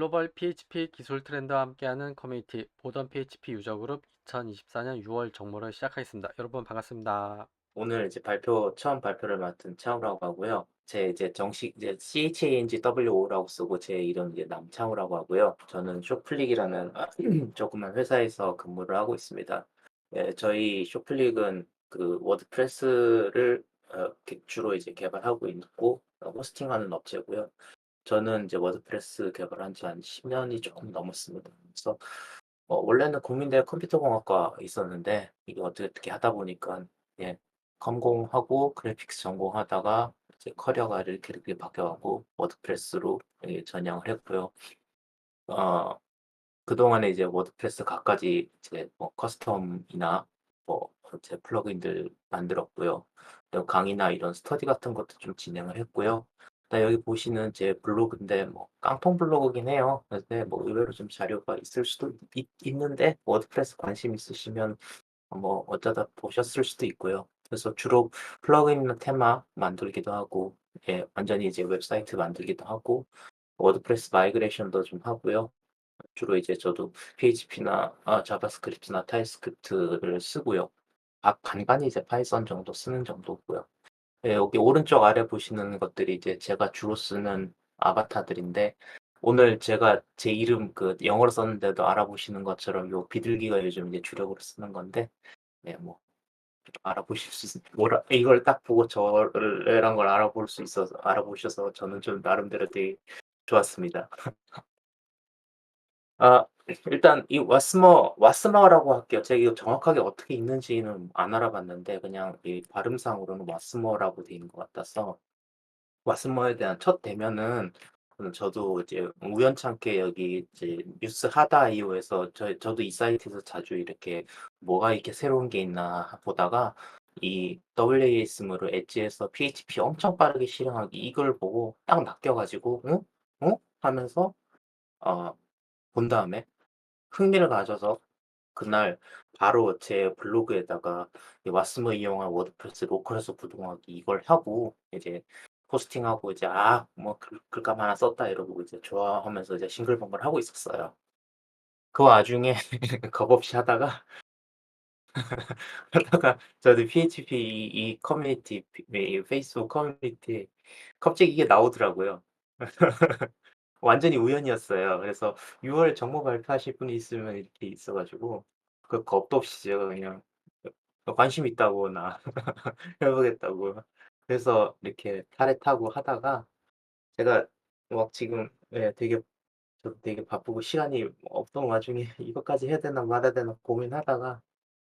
글로벌 PHP 기술 트렌드와 함께하는 커뮤니티 모던 PHP 유저 그룹 2024년 6월 정모를 시작하겠습니다. 여러분 반갑습니다. 오늘 이제 처음 발표를 맡은 차우라고 하고요. 제 이제 정식 이제 CHANGWO라고 쓰고 제 이름 이제 남차우라고 하고요. 저는 쇼플릭이라는 조그만 회사에서 근무를 하고 있습니다. 예, 저희 쇼플릭은 그 워드프레스를 주로 이제 개발하고 있고 호스팅하는 업체고요. 저는 이제 워드프레스 개발한 지 한 10 년이 조금 넘었습니다. 그래서 원래는 국민대 컴퓨터공학과 있었는데 이게 어떻게 하다 보니까 예 컴공하고 그래픽스 전공하다가 이제 커리어가 이렇게 바뀌어 갖고 워드프레스로 예 전향을 했고요. 어 그동안에 이제 워드프레스 갖가지 이제 뭐 커스텀이나 뭐 제 플러그인들 만들었고요. 또 강의나 이런 스터디 같은 것도 좀 진행을 했고요. 그다음에 여기 보시는 제 블로그인데 뭐 깡통 블로그긴 해요. 근데 뭐 의외로 좀 자료가 있을 수도 있는데 워드프레스 관심 있으시면 뭐 어쩌다 보셨을 수도 있고요. 그래서 주로 플러그인이나 테마 만들기도 하고 예 완전히 이제 웹사이트 만들기도 하고 워드프레스 마이그레이션도 좀 하고요. 주로 이제 저도 PHP나 자바스크립트나 타입스크립트를 쓰고요. 간간히 이제 파이썬 정도 쓰는 정도고요. 예 여기 오른쪽 아래 보시는 것들이 이제 제가 주로 쓰는 아바타들인데 오늘 제가 제 이름 그 영어로 썼는데도 알아보시는 것처럼 요 비둘기가 요즘 이제 주력으로 쓰는 건데 네 뭐 알아보실 수 있 뭐라 이걸 딱 보고 저를 걸 알아볼 수 있어서 알아보셔서 저는 좀 나름대로 되게 좋았습니다. 아 일단 이 왓스머라고 할게요. 제가 이거 정확하게 어떻게 읽는지는 안 알아봤는데 그냥 이 발음상으로는 왓스머라고 돼 있는 것 같아서 왓스머에 대한 첫 대면은 저도 이제 우연찮게 여기 이제 뉴스 하다이오에서 저도 이 사이트에서 자주 이렇게 '뭐가 이렇게 새로운 게 있나.' 보다가 이 WASM으로 엣지에서 PHP 엄청 빠르게 실행하기 이걸 보고 딱 낚여 가지고 '어? 어?' 하면서 어 본 다음에 흥미를 가져서 그날 바로 제 블로그에다가 이 왓스머 이용한 워드프레스 로컬에서 구동하기 이걸 하고 이제 포스팅하고 이제 '아 뭐 글감 하나 썼다.' 이러고 이제 좋아하면서 이제 싱글벙글하고 있었어요. 그 와중에 겁없이 하다가 저도 PHP 이 커뮤니티 이 페이스북 커뮤니티에 갑자기 이게 나오더라고요. 완전히 우연이었어요. 그래서 6월 정모 발표하실 분이 있으면 이렇게 있어 가지고 그 겁도 없이 제가 그냥 관심 있다고 나 해 보겠다고. 그래서 이렇게 탈에 타고 하다가 제가 막 지금 예 되게 저도 되게 바쁘고 시간이 없던 와중에 '이것까지 해야 되나 말아야 되나.' 고민하다가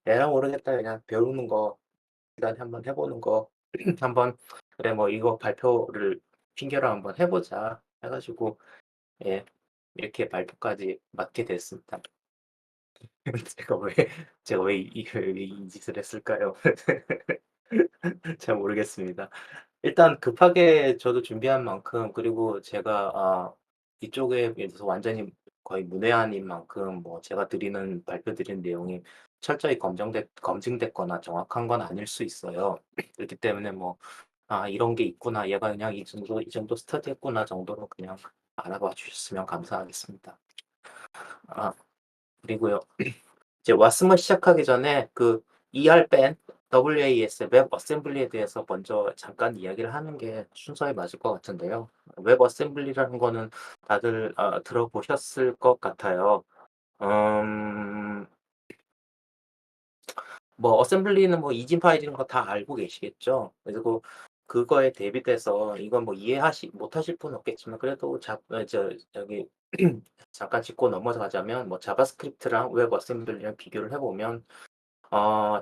'에라 모르겠다. 그냥 배우는 거 시간에 한번 해 보는 거 한번 그래 뭐 이거 발표를 핑계로 한번 해 보자.' 해 가지고 예 이렇게 발표까지 맡게 됐습니다. 제가 왜 제가 왜 이 짓을 했을까요? 잘 모르겠습니다. 일단 급하게 저도 준비한 만큼 그리고 제가 이쪽에 비해서 완전히 거의 문외한인 만큼 뭐 제가 발표 드리는 내용이 철저히 검증됐거나 정확한 건 아닐 수 있어요. 그렇기 때문에 뭐 '아 이런 게 있구나. 얘가 그냥 이 정도 스터디했구나.' 정도로 그냥 알아봐 주셨으면 감사하겠습니다. 아 그리고요. 이제 왓스머 시작하기 전에 그 ER WAS 웹 어셈블리에 대해서 먼저 잠깐 이야기를 하는 게 순서에 맞을 것 같은데요. 웹 어셈블리라는 거는 다들 들어보셨을 것 같아요. 음 뭐 어셈블리는 뭐 이진 파일이런 거 다 알고 계시겠죠? 그리고 그거에 대비돼서 이건 뭐 이해하시 못하실 분은 없겠지만 그래도 저기 잠깐 짚고 넘어가자면 뭐 자바스크립트랑 웹 어셈블리랑 비교를 해 보면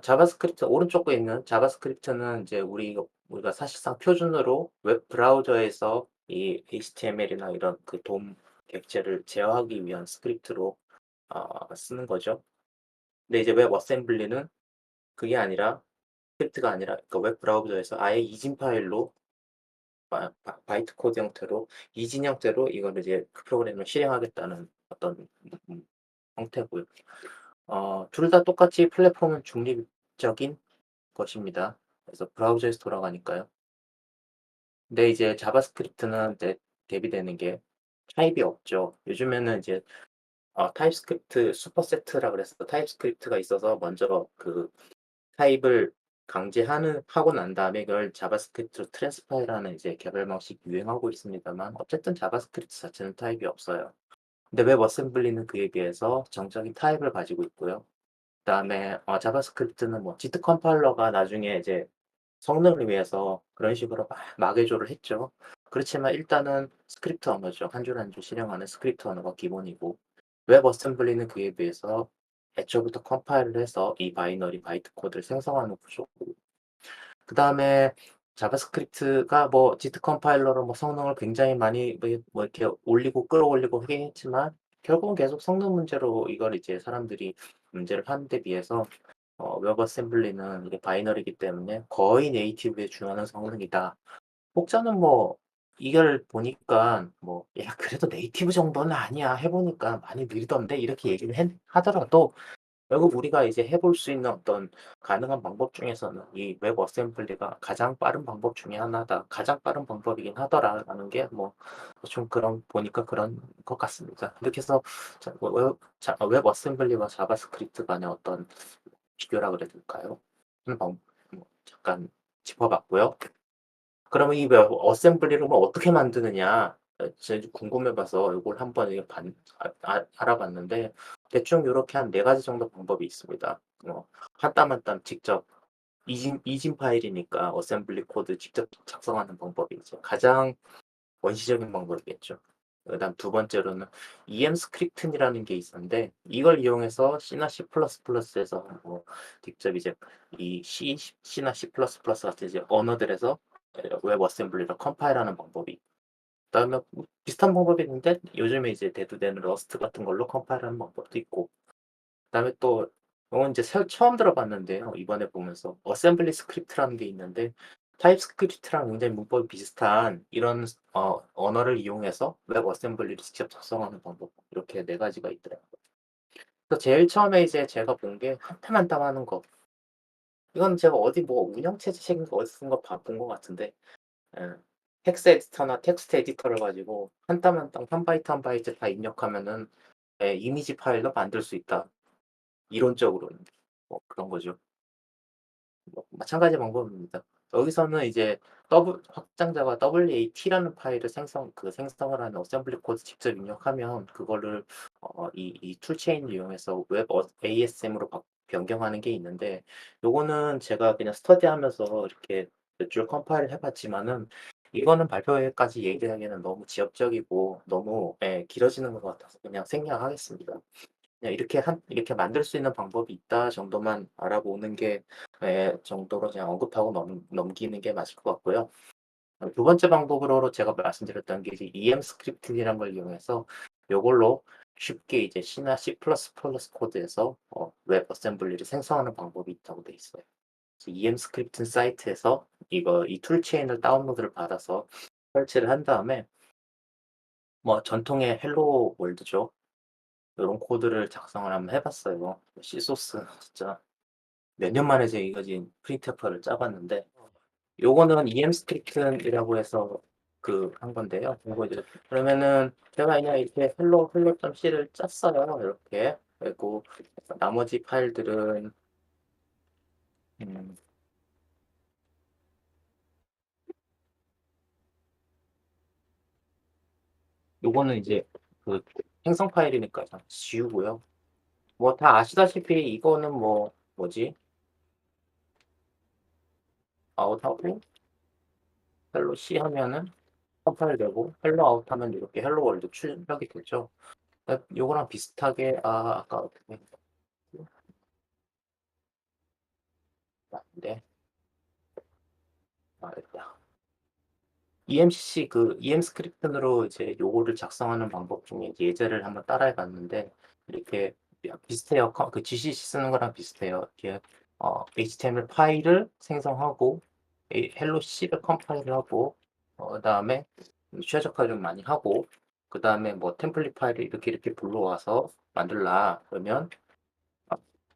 자바스크립트 오른쪽에 있는 자바스크립트는 이제 우리가 사실상 표준으로 웹 브라우저에서 이 HTML이나 이런 그 돔 객체를 제어하기 위한 스크립트로 쓰는 거죠. 근데 이제 웹 어셈블리는 그게 아니라 스크립트가 아니라 그 웹 브라우저에서 아예 이진 파일로 바이트 코드 형태로 이진 형태로 이거를 이제 그 프로그램을 실행하겠다는 어떤 형태고요. 둘 다 똑같이 플랫폼은 중립적인 것입니다. 그래서 브라우저에서 돌아가니까요. 근데 이제 자바스크립트는 이제 대비되는 게 타입이 없죠. 요즘에는 이제 타입스크립트 슈퍼세트라 그래서 타입스크립트가 있어서 먼저 그 타입을 강제하는 하고 난 다음에 그걸 자바스크립트로 트랜스파일하는 이제 개발 방식이 유행하고 있습니다만 어쨌든 자바스크립트 자체는 타입이 없어요. 근데 웹 어셈블리는 그에 비해서 정적인 타입을 가지고 있고요. 그다음에 자바스크립트는 뭐 지트 컴파일러가 나중에 이제 성능을 위해서 그런 식으로 막 마개조를 했죠. 그렇지만 일단은 스크립트 언어죠. 한 줄 한 줄 실행하는 스크립트 언어가 기본이고 웹 어셈블리는 그에 비해서 애초부터 컴파일을 해서 이 바이너리 바이트 코드를 생성하는 구조고 그다음에 자바스크립트가 뭐 지트 컴파일러로 뭐 성능을 굉장히 많이 뭐 이렇게 올리고 끌어올리고 하긴 했지만 결국은 계속 성능 문제로 이걸 이제 사람들이 문제를 하는 데 비해서 웹 어셈블리는 이게 바이너리이기 때문에 거의 네이티브에 준하는 성능이다. 혹자는 뭐 이걸 보니까 뭐 "야 그래도 네이티브 정도는 아니야. 해 보니까 많이 느리던데." 이렇게 얘기를 하더라도 결국 우리가 이제 해볼 수 있는 어떤 가능한 방법 중에서는 이 웹 어셈블리가 가장 빠른 방법 중에 하나다. 가장 빠른 방법이긴 하더라라는 게 뭐 좀 그런 보니까 그런 것 같습니다. 이렇게 해서 웹 어셈블리와 자바스크립트 간의 어떤 비교라 그래야 될까요? 하는 뭐 잠깐 짚어 봤고요. 그러면 이 웹 어셈블리를 뭐 어떻게 만드느냐 제가 궁금해 봐서 요걸 한번 이게 알아봤는데 대충 요렇게 한 4 가지 정도 방법이 있습니다. 한 땀 한 땀 직접 이진 파일이니까 어셈블리 코드 직접 작성하는 방법이 이제 가장 원시적인 방법이겠죠. 그다음 두 번째로는 EM 스크립튼이라는 게 있었는데 이걸 이용해서 C나 C++에서 뭐 직접 이제 이 C나 C++ 같은 이제 언어들에서 웹 어셈블리를 컴파일하는 방법이 그다음에 뭐 비슷한 방법이 있는데 요즘에 이제 대두되는 러스트 같은 걸로 컴파일하는 방법도 있고 그다음에 또 요건 인제 처음 들어봤는데요. 이번에 보면서 어셈블리 스크립트라는 게 있는데 타입스크립트랑 굉장히 문법이 비슷한 이런 언어를 이용해서 웹 어셈블리를 직접 작성하는 방법 이렇게 4 가지가 있더라고요. 그래서 제일 처음에 이제 제가 본 게 한 땀 한 땀 하는 거. 이건 제가 어디 뭐 운영체제 책인가 어디서 본 거 본 것 같은데 예. 텍스트 에디터나 텍스트 에디터를 가지고 한 땀 한 땀 한 바이트 한 바이트 다 입력하면은 이미지 파일로 만들 수 있다. 이론적으로는. 뭐 그런 거죠. 뭐 마찬가지 방법입니다. 여기서는 이제 확장자가 WAT라는 파일을 생성을 하는 어셈블리 코드 직접 입력하면 그거를 이 툴체인을 이용해서 웹 ASM으로 변경하는 게 있는데 요거는 제가 그냥 스터디하면서 이렇게 몇 줄 컴파일을 해 봤지만은 이거는 발표회까지 얘기하기에는 너무 지엽적이고 너무 길어지는 것 같아서 그냥 생략하겠습니다. 그냥 이렇게 만들 수 있는 방법이 있다 정도만 알아보는 게 정도로 그냥 언급하고 넘기는 게 맞을 것 같고요. 두 번째 방법으로 제가 말씀드렸던 게 이제 EM 스크립팅이란 걸 이용해서 요걸로 쉽게 이제 C나 C++ 코드에서 웹 어셈블리를 생성하는 방법이 있다고 돼 있어요. 그래서 EM 스크립팅 사이트에서 이 툴 체인을 다운로드를 받아서 설치를 한 다음에 뭐 전통의 헬로 월드죠. 요런 코드를 작성을 한번 해 봤어요. C소스 진짜 몇 년 만에 제가 이거 지금 프린트어를 짜 봤는데 요거는 EM 스크립튼이라고 해서 한 건데요. 요거 이제 그러면은 제가 그냥 이렇게 hello.c를 짰어요. 이렇게. 그리고 나머지 파일들은 음 요거는 이제 그 생성 파일이니까 그냥 지우고요. 뭐 다 아시다시피 이거는 뭐 뭐지? 아웃하고 hello c 하면은 컴파일되고 hello out 하면 이렇게 hello world 출력이 되죠. 요거랑 비슷하게 아까 어떻게 네. 됐다. EM 스크립튼으로 이제 요거를 작성하는 방법 중에 예제를 한번 따라해 봤는데 이렇게 비슷해요. GCC 쓰는 거랑 비슷해요. 이렇게 HTML 파일을 생성하고 헬로 C를 컴파일을 하고 그다음에 최적화 좀 많이 하고 그다음에 뭐 템플릿 파일을 이렇게 불러와서 만들라 그러면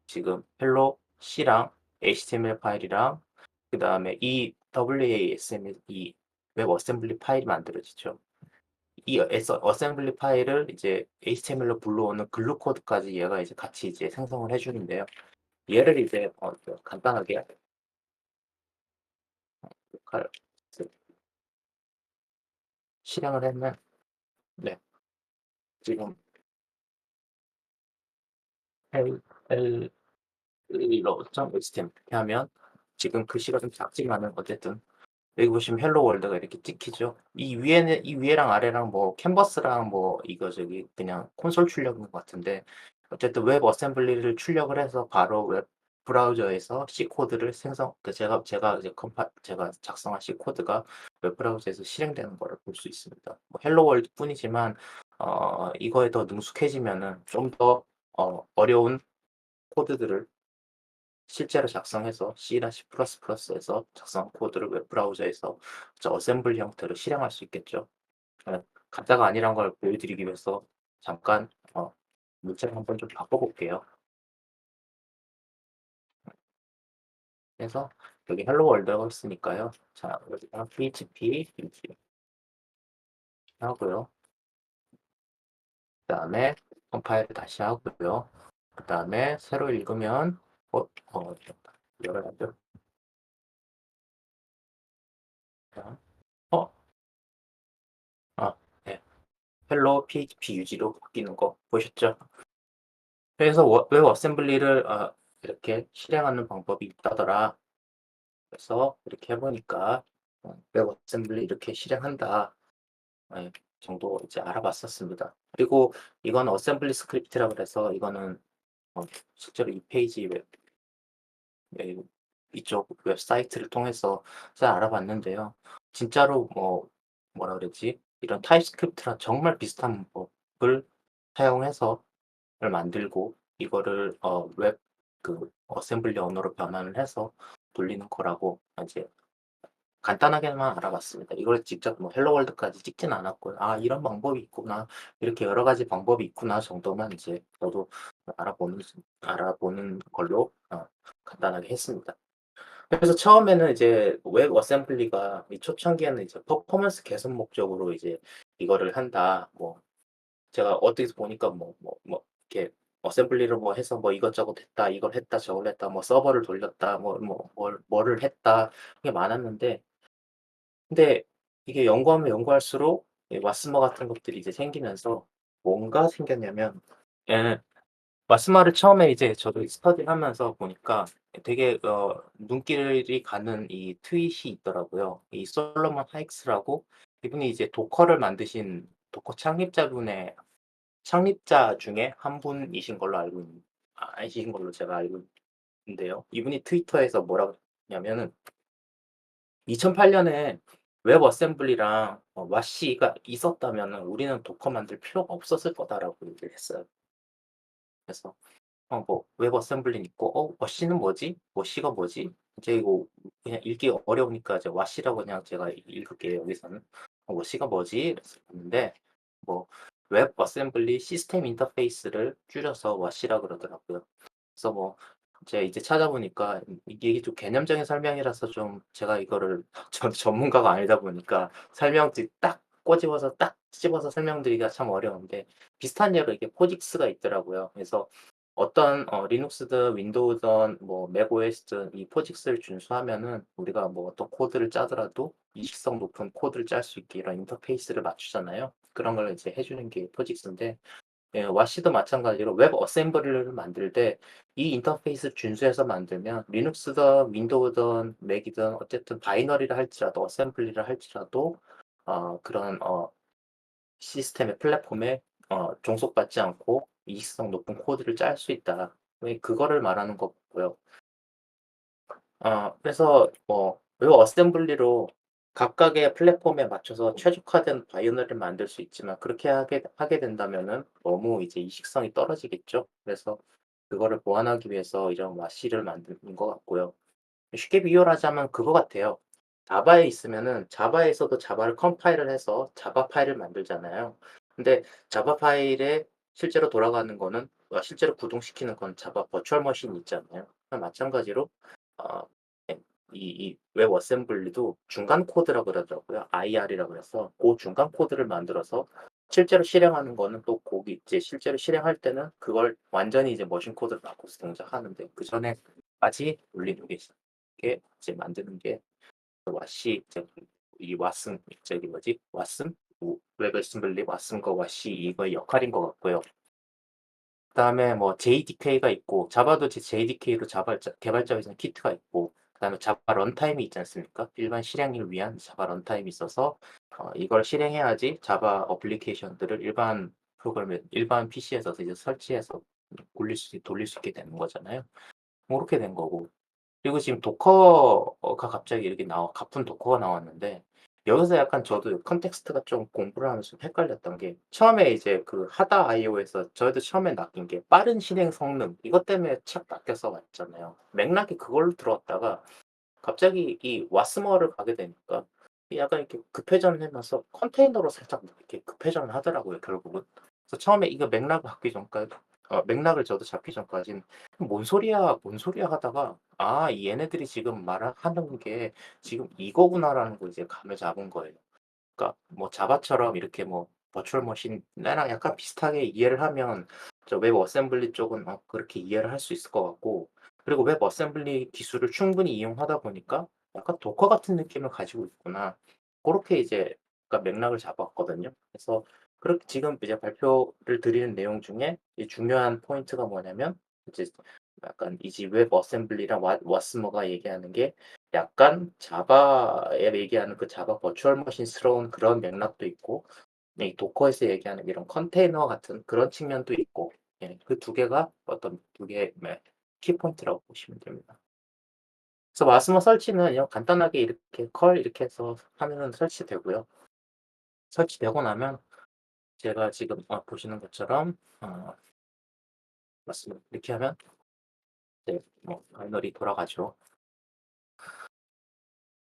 지금 헬로 C랑 HTML 파일이랑 그다음에 이 WASM 이 웹 어셈블리 파일이 만들어지죠. 이 어셈블리 파일을 이제 HTML로 불러오는 글루 코드까지 얘가 이제 같이 이제 생성을 해 주는데요. 얘를 이제 간단하게 칼 실행을 하면 네 지금 hello.html 이렇게 하면 지금 글씨가 좀 작지만은 어쨌든 여기 보시면 헬로 월드가 이렇게 찍히죠. 이 위에랑 아래랑 뭐 캔버스랑 뭐 이거 저기 그냥 콘솔 출력인 것 같은데 어쨌든 웹 어셈블리를 출력을 해서 바로 웹 브라우저에서 C 코드를 제가 이제 제가 작성한 C 코드가 웹 브라우저에서 실행되는 거를 볼 수 있습니다. 뭐 헬로 월드 뿐이지만 이거에 더 능숙해지면은 좀 더 어려운 코드들을 실제로 작성해서 C나 C++에서 작성한 코드를 웹 브라우저에서 어셈블리 형태로 실행할 수 있겠죠. 가짜가 아니란 걸 보여드리기 위해서 잠깐 문자를 한번 좀 바꿔 볼게요. 그래서 여기 헬로 월드라고 있으니까요. 자, 여기다가 PHP 이렇게 하고요. 그다음에 컴파일을 다시 하고요. 그다음에 새로 읽으면 열어야죠. 자, 어, 네. 헬로 PHP 유지로 바뀌는 거 보셨죠? 그래서 웹 어셈블리를 이렇게 실행하는 방법이 있다더라. 그래서 이렇게 해 보니까 웹 어셈블리 이렇게 실행한다. 예, 정도 이제 알아봤었습니다. 그리고 이건 어셈블리 스크립트라고 그래서 이거는 실제로 이 페이지 예, 이쪽 웹사이트를 통해서 잘 알아봤는데요. 진짜로 뭐라 그러지? 이런 타입스크립트랑 정말 비슷한 방법을 사용해서 를 만들고 이거를 웹 어셈블리 언어로 변환을 해서 돌리는 거라고 이제 간단하게만 알아봤습니다. 이걸 직접 뭐 헬로 월드까지 찍진 않았고요. '아 이런 방법이 있구나. 이렇게 여러 가지 방법이 있구나.' 정도만 이제 저도 알아보는 걸로 간단하게 했습니다. 그래서 처음에는 이제 웹 어셈블리가 이 초창기에는 이제 퍼포먼스 개선 목적으로 이제 이거를 한다. 뭐 제가 어디서 보니까 이렇게 어셈블리를 뭐 해서 뭐 이것저것 했다, 이걸 했다, 저걸 했다, 뭐 서버를 돌렸다, 뭐를 했다 이게 많았는데 근데 이게 연구하면 연구할수록 이 와스머 같은 것들이 이제 생기면서 뭔가 생겼냐면 예. 와스마를 처음에 이제 저도 스터디하면서 보니까 되게 눈길이 가는 이 트윗이 있더라고요. 이 솔로몬 하이크스라고 이분이 이제 도커를 만드신 도커 창립자 중에 한 분이신 걸로 아신 걸로 제가 알고 있는데요. 이분이 트위터에서 뭐라고 했냐면은 2008 년에 웹 어셈블리랑 와시가 있었다면은 우리는 도커 만들 필요가 없었을 거다라고 얘기를 했어요. 그래서 뭐 웹 어셈블리는 있고 워시는 뭐지? 워시가 뭐지? 이제 이거 그냥 읽기 어려우니까 이제 와시라고 그냥 제가 읽을게요 여기서는. 워시가 뭐지? 이래서 봤는데 뭐 웹 어셈블리 시스템 인터페이스를 줄여서 와시라 그러더라고요. 그래서 뭐 이제 찾아보니까 이게 좀 개념적인 설명이라서 좀 제가 이거를 저는 전문가가 아니다 보니까 설명지 딱 꼬집어서 딱 찝어서 설명드리기가 참 어려운데 비슷한 예로 이게 포직스가 있더라고요. 그래서 어떤 리눅스든 윈도우든 뭐 맥OS든 이 포직스를 준수하면은 우리가 뭐 어떤 코드를 짜더라도 이식성 높은 코드를 짤 수 있게 이런 인터페이스를 맞추잖아요. 그런 걸 이제 해 주는 게 포직스인데 예 와시도 마찬가지로 웹 어셈블리를 만들 때 이 인터페이스 준수해서 만들면 리눅스든 윈도우든 맥이든 어쨌든 바이너리를 할지라도 어셈블리를 할지라도 그런 시스템의 플랫폼에 종속받지 않고 이익성 높은 코드를 짤 수 있다. 왜 그거를 말하는 거고요. 그래서 웹 어셈블리로 각각의 플랫폼에 맞춰서 최적화된 바이너리를 만들 수 있지만 그렇게 하게 된다면은 너무 이제 이식성이 떨어지겠죠. 그래서 그거를 보완하기 위해서 이런 와시를 만드는 것 같고요. 쉽게 비유를 하자면 그거 같아요. 자바에 있으면은 자바에서도 자바를 컴파일을 해서 자바 파일을 만들잖아요. 근데 자바 파일에 실제로 돌아가는 거는 실제로 구동시키는 건 자바 버추얼 머신이 있잖아요. 마찬가지로 어 예 이 웹 어셈블리도 중간 코드라 그러더라고요. IR이라 그래서 고 중간 코드를 만들어서 실제로 실행하는 거는 또 거기 이제 실제로 실행할 때는 그걸 완전히 이제 머신 코드를 바꿔서 동작하는데 그전에까지 올리는 게 이제 만드는 게 와시 이제 이 왓슨 저기 뭐지? 왓슨? 웹 어셈블리 왓슨과 와시 이거의 역할인 것 같고요. 그다음에 뭐 JDK가 있고 자바도 이제 JDK로 자바 개발자 위한 키트가 있고 그다음에 자바 런타임이 있지 않습니까? 일반 실행을 위한 자바 런타임이 있어서 이걸 실행해야지 자바 어플리케이션들을 일반 프로그램에 일반 PC에서 이제 설치해서 돌릴 수 있게 되는 거잖아요. 뭐 그렇게 된 거고. 그리고 지금 도커가 갑자기 이렇게 가쁜 도커가 나왔는데 여기서 약간 저도 컨텍스트가 좀 공부를 하면서 좀 헷갈렸던 게 처음에 이제 그 하다 IO에서 저희도 처음에 낚인 게 빠른 실행 성능 이것 때문에 착 낚여서 왔잖아요. 맥락이 그걸로 들어왔다가 갑자기 이 왓스머를 가게 되니까 약간 이렇게 급회전하면서 컨테이너로 살짝 이렇게 급회전을 하더라고요, 결국은. 그래서 처음에 이거 맥락을 잡기 전까지 맥락을 저도 잡기 전까진 '뭔 소리야, 뭔 소리야.' 하다가 '아 얘네들이 지금 하는 게 지금 이거구나.'라는 걸 이제 감을 잡은 거예요. 그러니까 뭐 자바처럼 이렇게 뭐 버추얼 머신이랑 약간 비슷하게 이해를 하면 저 웹 어셈블리 쪽은 그렇게 이해를 할 수 있을 것 같고 그리고 웹 어셈블리 기술을 충분히 이용하다 보니까 약간 도커 같은 느낌을 가지고 있구나. 고렇게 이제 그러니까 맥락을 잡았거든요. 그래서 그렇게 지금 이제 발표를 드리는 내용 중에 이 중요한 포인트가 뭐냐면 이제 약간 이제 웹 어셈블리랑 왓스머가 얘기하는 게 약간 자바에 얘기하는 그 자바 버추얼 머신스러운 그런 맥락도 있고 이 도커에서 얘기하는 이런 컨테이너 같은 그런 측면도 있고 예 그 두 개가 어떤 두 개의 키포인트라고 보시면 됩니다. 그래서 마스머 설치는 그냥 간단하게 이렇게 이렇게 해서 하면은 설치되고요. 설치되고 나면 제가 지금 보시는 것처럼 마스머 이렇게 하면 이제 뭐 바이너리 돌아가죠.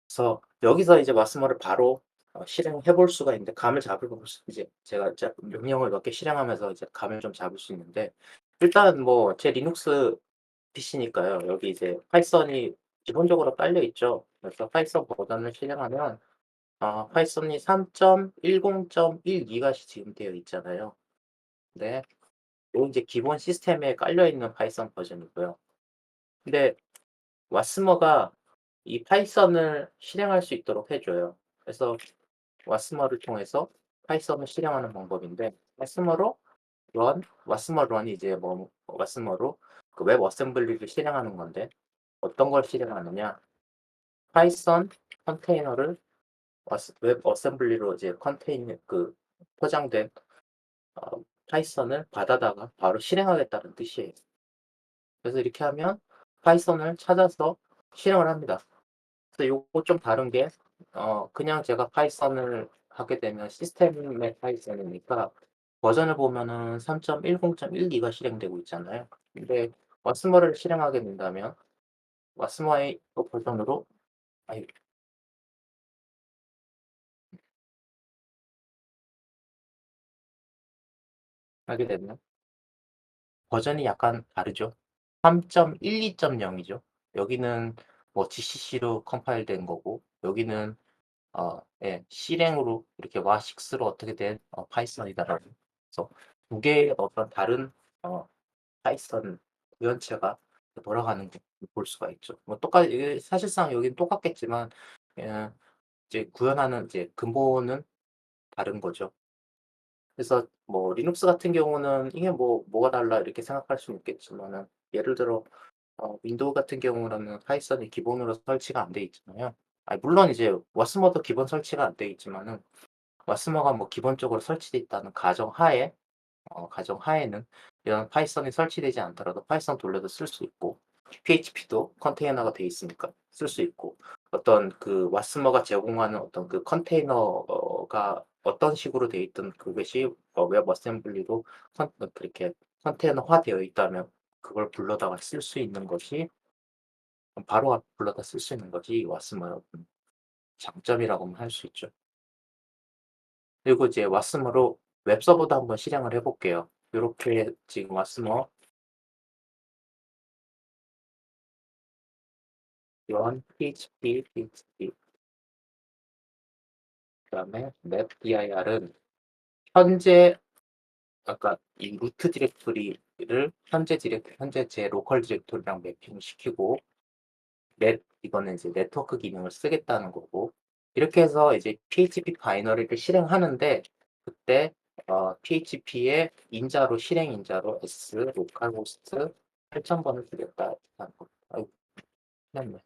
그래서 여기서 이제 마스머를 바로 실행해 볼 수가 있는데 감을 잡을 수 이제 제가 명령을 몇 개 실행하면서 이제 감을 좀 잡을 수 있는데 일단 뭐 제 리눅스 PC니까요. 여기 이제 파이썬이 기본적으로 깔려 있죠. 그래서 파이썬 버전을 실행하면 파이썬이 3.10.12가 지금 되어 있잖아요. 네. 요 인제 기본 시스템에 깔려 있는 파이썬 버전이고요. 근데 왓스머가 이 파이썬을 실행할 수 있도록 해 줘요. 그래서 왓스머를 통해서 파이썬을 실행하는 방법인데 왓스머 런이 이제 뭐 왓스머로 그 웹 어셈블리를 실행하는 건데 어떤 걸 실행하느냐 파이썬 컨테이너를 웹 어셈블리로 이제 컨테이너 그 포장된 파이썬을 받아다가 바로 실행하겠다는 뜻이에요. 그래서 이렇게 하면 파이썬을 찾아서 실행을 합니다. 그래서 요거 좀 다른 게 그냥 제가 파이썬을 하게 되면 시스템의 파이썬이니까 버전을 보면은 3.10.12가 실행되고 있잖아요. 근데 왓스머를 실행하게 된다면 왓스머의 또 버전으로 아이 하게 되면 버전이 약간 다르죠. 3.12.0 이죠. 여기는 뭐 GCC로 컴파일된 거고 여기는 예 실행으로 이렇게 와6로 어떻게 된 파이썬이다라는 그래서 두 개의 어떤 다른 파이썬 구현체가 돌아가는 걸 볼 수가 있죠. 뭐 이게 사실상 여기는 똑같겠지만 예 이제 구현하는 이제 근본은 다른 거죠. 그래서 뭐 리눅스 같은 경우는 '이게 뭐가 달라?' 이렇게 생각할 수는 있겠지만은 예를 들어 윈도우 같은 경우라면 파이썬이 기본으로 설치가 안 돼 있잖아요. 물론 이제 왓스머도 기본 설치가 안 돼 있지만은 왓스머가 뭐 기본적으로 설치돼 있다는 가정하에는 이런 파이썬이 설치되지 않더라도 파이썬 돌려도 쓸 수 있고 PHP도 컨테이너가 돼 있으니까 쓸 수 있고 어떤 그 왓스머가 제공하는 어떤 그 컨테이너가 어떤 식으로 돼 있든 그것이 웹 어셈블리로 그렇게 컨테이너화되어 있다면 그걸 불러다가 쓸 수 있는 것이 바로 불러다 쓸 수 있는 것이 왓스머의 어떤 장점이라고는 할 수 있죠. 그리고 이제 왓스머로 웹서버도 한번 실행을 해 볼게요. 요렇게 지금 왓스머 run php 그다음에 mapdir은 현재 아까 이 루트 디렉토리를 현재 제 로컬 디렉토리랑 매핑을 시키고 이거는 이제 네트워크 기능을 쓰겠다는 거고 이렇게 해서 이제 PHP 바이너리를 실행하는데 그때 PHP의 인자로 실행 인자로 s 로컬호스트 8000번을 주겠다 하는 거. 아이고, 틀렸네.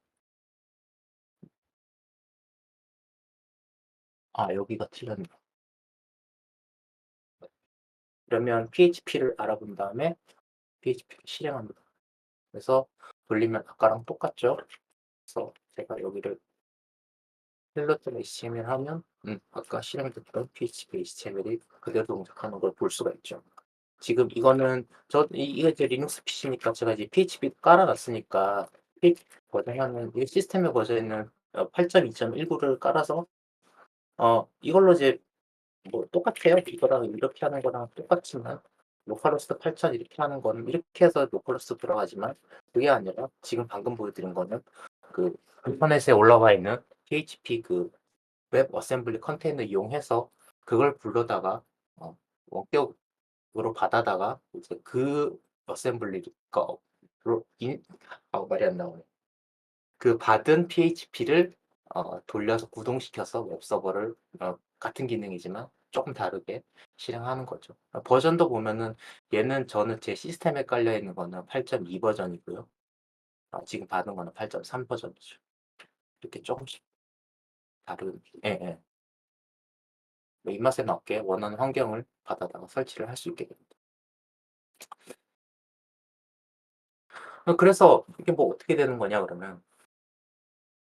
아, 여기가 틀렸네. 그러면 PHP를 알아본 다음에 PHP를 실행합니다. 그래서 돌리면 아까랑 똑같죠? 그래서 제가 여기를 hello.html 하면 아까 실행됐던 PHP HTML이 그대로 동작하는 걸 볼 수가 있죠. 지금 이거는 이게 이제 리눅스 PC니까 제가 이제 PHP 깔아놨으니까 PHP 버전하는 이 시스템에 버전 있는 8.2.19를 깔아서 이걸로 이제 뭐 똑같아요. 이거랑 이렇게 하는 거랑 똑같지만 로컬호스트 8000 이렇게 하는 거는 이렇게 해서 로컬호스트 들어가지만 그게 아니라 지금 방금 보여드린 거는 그 인터넷에 올라와 있는 PHP 그 웹 어셈블리 컨테이너 이용해서 그걸 불러다가 원격으로 받아다가 이제 그 어셈블리가 말이 안 나오네. 그 받은 PHP를 돌려서 구동시켜서 웹서버를 같은 기능이지만 조금 다르게 실행하는 거죠. 버전도 보면은 얘는 저는 제 시스템에 깔려 있는 거는 8.2 버전이고요. 지금 받은 거는 8.3 버전이죠. 이렇게 조금씩 다른 예, 예. 뭐 입맛에 맞게 원하는 환경을 받아다가 설치를 할 수 있게 됩니다. 그래서 이게 뭐 어떻게 되는 거냐 그러면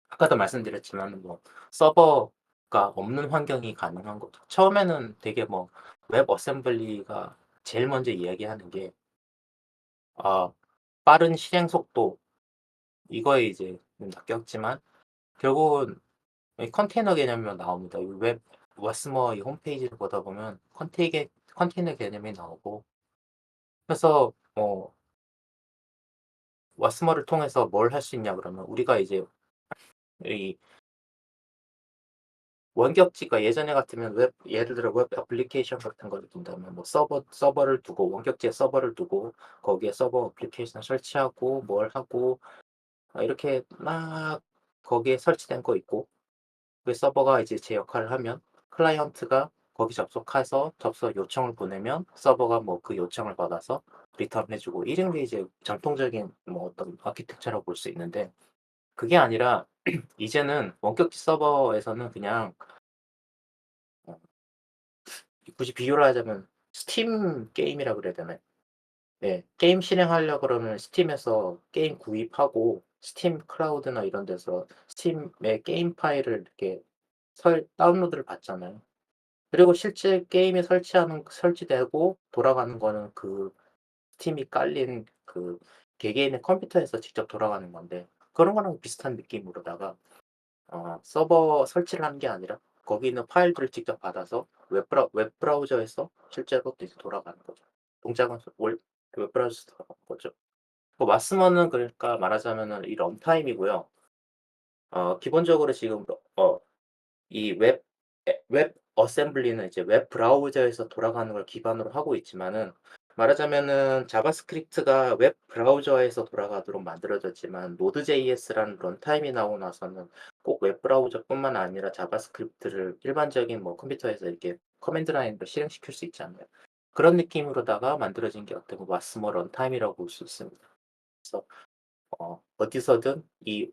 아까도 말씀드렸지만 뭐 서버가 없는 환경이 가능한 거죠. 처음에는 되게 뭐 웹 어셈블리가 제일 먼저 이야기하는 게 빠른 실행 속도 이거에 이제 낚였지만 결국은 이 컨테이너 개념이 나옵니다. 웹 워스머 이 홈페이지를 보다 보면 컨테이너 개념이 나오고 그래서 워스머를 통해서 뭘 할 수 있냐 그러면 우리가 이제 이 원격지가 예전에 같으면 예를 들어 웹 애플리케이션 같은 걸 둔다면 뭐 서버를 두고 원격지에 서버를 두고 거기에 서버 애플리케이션 설치하고 뭘 하고 이렇게 막 거기에 설치된 거 있고 그 서버가 이제 제 역할을 하면 클라이언트가 거기 접속해서 접속 요청을 보내면 서버가 뭐 그 요청을 받아서 리턴 해주고 이런 게 이제 전통적인 뭐 어떤 아키텍처라고 볼 수 있는데 그게 아니라 이제는 원격지 서버에서는 그냥 어 굳이 비유를 하자면 스팀 게임이라 그래야 되나요? 네. 게임 실행하려 그러면 스팀에서 게임 구입하고 스팀 클라우드나 이런 데서 스팀의 게임 파일을 이렇게 다운로드를 받잖아요. 그리고 실제 게임에 설치되고 돌아가는 거는 그 스팀이 깔린 그 개개인의 컴퓨터에서 직접 돌아가는 건데 그런 거랑 비슷한 느낌으로다가 서버 설치를 하는 게 아니라 거기 있는 파일들을 직접 받아서 웹 브라우저에서 실제로 이제 돌아가는 거죠. 동작은 웹 브라우저에서 돌아가는 거죠. 왓스먼은 그러니까 말하자면은 이 런타임이고요. 기본적으로 지금 이 웹 어셈블리는 이제 웹 브라우저에서 돌아가는 걸 기반으로 하고 있지만은 말하자면은 자바스크립트가 웹 브라우저에서 돌아가도록 만들어졌지만 노드.js라는 런타임이 나오고 나서는 꼭 웹 브라우저뿐만 아니라 자바스크립트를 일반적인 뭐 컴퓨터에서 이렇게 커맨드 라인으로 실행시킬 수 있지 않나요? 그런 느낌으로다가 만들어진 게 어떻게 보면 왓스머 런타임이라고 볼 수 있습니다. 그래서 어디서든 이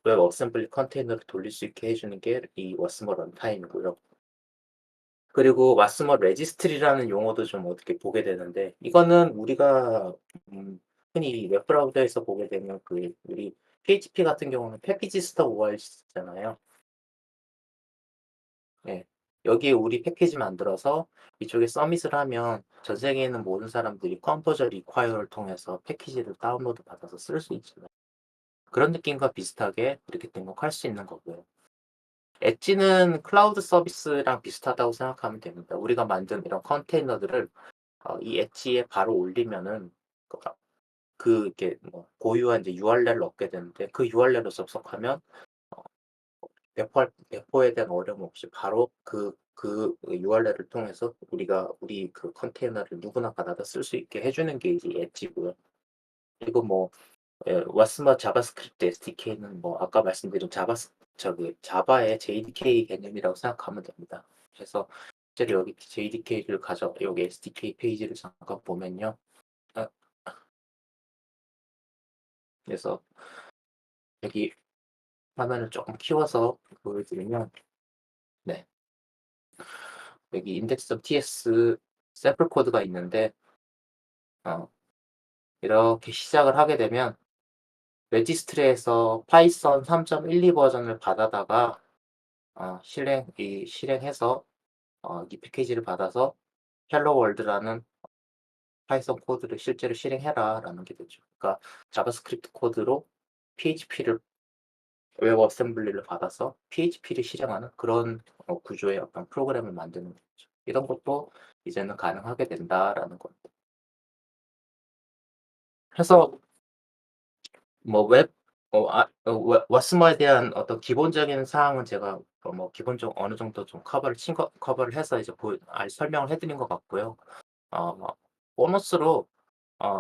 웹 어셈블리 컨테이너를 돌릴 수 있게 해 주는 게 이 워스머 런타임이고요. 그리고 워스머 레지스트리라는 용어도 좀 어떻게 보게 되는데 이거는 우리가 흔히 웹 브라우저에서 보게 되면 그 우리 PHP 같은 경우는 패키지 스토어 ORC잖아요. 예. 여기에 우리 패키지 만들어서 이쪽에 서밋을 하면 전 세계에 있는 모든 사람들이 컴포저 리콰이어를 통해서 패키지를 다운로드 받아서 쓸 수 있잖아요. 그런 느낌과 비슷하게 이렇게 등록할 수 있는 거고요. 엣지는 클라우드 서비스랑 비슷하다고 생각하면 됩니다. 우리가 만든 이런 컨테이너들을 이 엣지에 바로 올리면은 이렇게 뭐 고유한 이제 URL을 얻게 되는데 그 URL로 접속하면 어 배포에 대한 어려움 없이 바로 URL을 통해서 우리 그 컨테이너를 누구나 받아서 쓸 수 있게 해 주는 게 이제 엣지고요. 그리고 뭐 왓스머 자바스크립트 SDK는 뭐 아까 말씀드린 자바의 JDK 개념이라고 생각하면 됩니다. 그래서 실제로 여기 JDK를 여기 SDK 페이지를 잠깐 보면요. 아 그래서 여기 화면을 조금 키워서 보여드리면 네. 여기 index.ts 샘플 코드가 있는데 어 이렇게 시작을 하게 되면 레지스트리에서 파이썬 3.12 버전을 받아다가 실행해서 이 패키지를 받아서 헬로 월드라는 파이썬 코드를 실제로 실행해라라는 게 되죠. 그러니까 자바스크립트 코드로 PHP를 웹 어셈블리를 받아서 PHP를 실행하는 그런 구조의 어떤 프로그램을 만드는 거죠. 이런 것도 이제는 가능하게 된다라는 겁니다. 그래서 뭐 왓스머에 대한 어떤 기본적인 사항은 제가 뭐 기본적 어느 정도 좀 커버를 해서 이제 설명을 해 드린 것 같고요. 뭐 보너스로